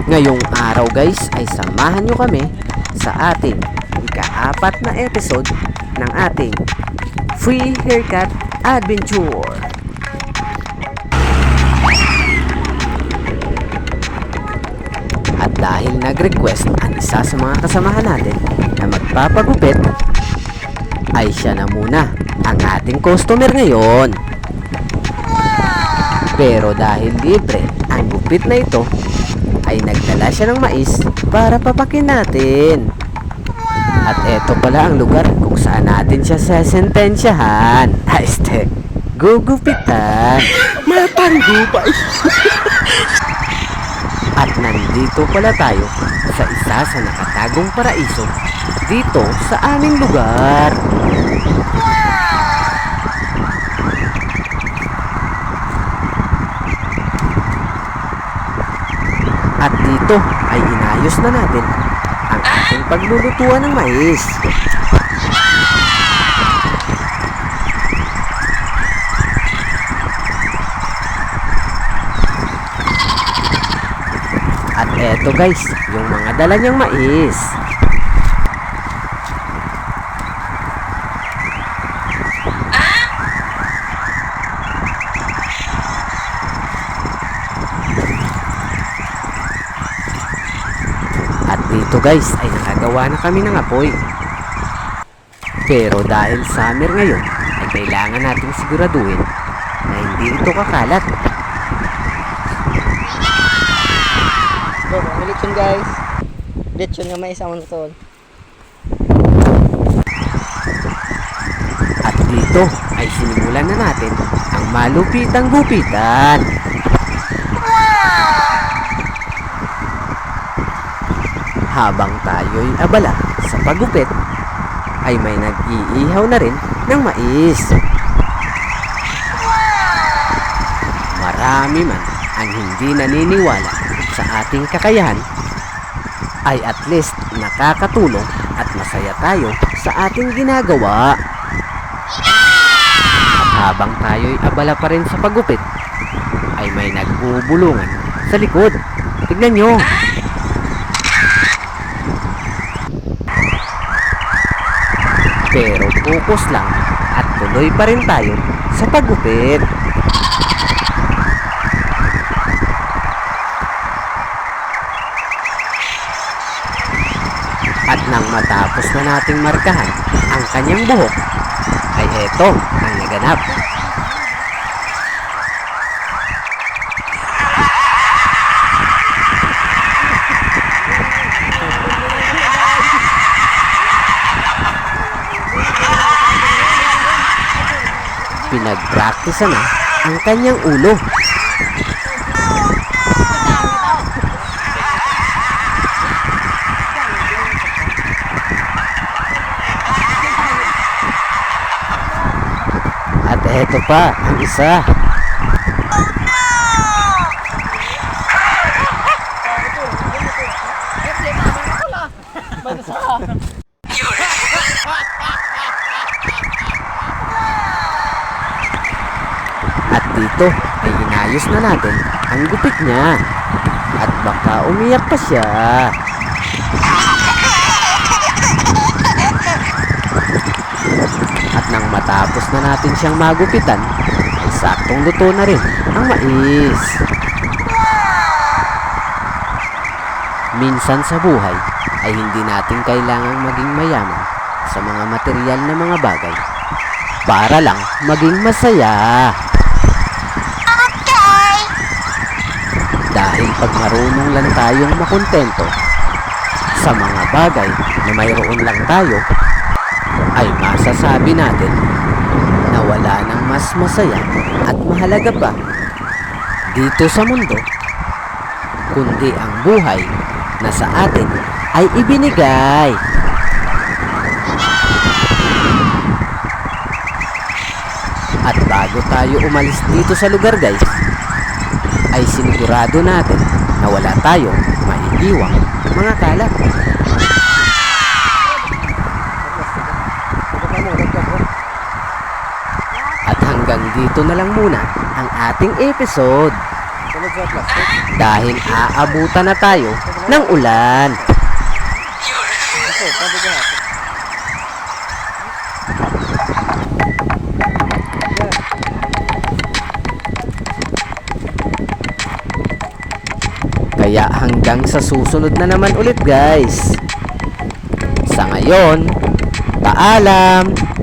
Ngayong araw guys ay samahan nyo kami sa ating ika-4 na episode ng ating Free Haircut Adventure. At dahil nag-request ang isa sa mga kasamahan natin na magpapagupit, ay siya na muna ang ating customer ngayon. Pero dahil libre ang gupit na ito, ay nagdala siya ng mais para papakin natin. At eto pala ang lugar kung saan natin siya sesentensyahan. Gugupitan. Mapanggupay. At nandito pala tayo sa isa sa nakatagong paraiso dito sa aming lugar. At dito ay inayos na natin ang ating paglulutuan ng mais. At eto guys, yung mga dala niyang mais. At dito guys ay nakagawa na kami ng apoy. Pero dahil summer ngayon ay kailangan nating siguraduhin na hindi ito kakalat. Ang lechon guys. Lechon nga may isang tol. At dito ay sinimulan na natin ang malupitang gupitan. Habang tayo'y abala sa paggupit, ay may nag-iihaw na rin ng mais. Marami man ang hindi naniniwala sa ating kakayahan, ay at least nakakatulong at masaya tayo sa ating ginagawa. At habang tayo'y abala pa rin sa paggupit, ay may nagbubulungan sa likod. Tignan nyo! Pero focus lang at tuloy pa rin tayo sa paggupit. At nang matapos na nating markahan ang kanyang buhok, ay eto ang naganap. Pinag-practice na ang kanyang ulo. At eto pa ang isa. At dito ay inayos na natin ang gupit niya. At baka umiyak pa siya. At nang matapos na natin siyang magupitan, ay saktong luto na rin ang mais. Minsan sa buhay ay hindi natin kailangang maging mayaman sa mga material na mga bagay para lang maging masaya. Dahil pag marunong lang tayong makontento sa mga bagay na mayroon lang tayo, ay masasabi natin na wala nang mas masaya at mahalaga pa dito sa mundo, kundi ang buhay na sa atin ay ibinigay. At bago tayo umalis dito sa lugar guys, ay sinigurado natin na wala tayong maiiwang mga kalat. At hanggang dito na lang muna ang ating episode. sa plastic. dahil aabutan na tayo ng ulan. Ito, sabi ko na. Kaya hanggang sa susunod na naman ulit guys. Sa ngayon, paalam!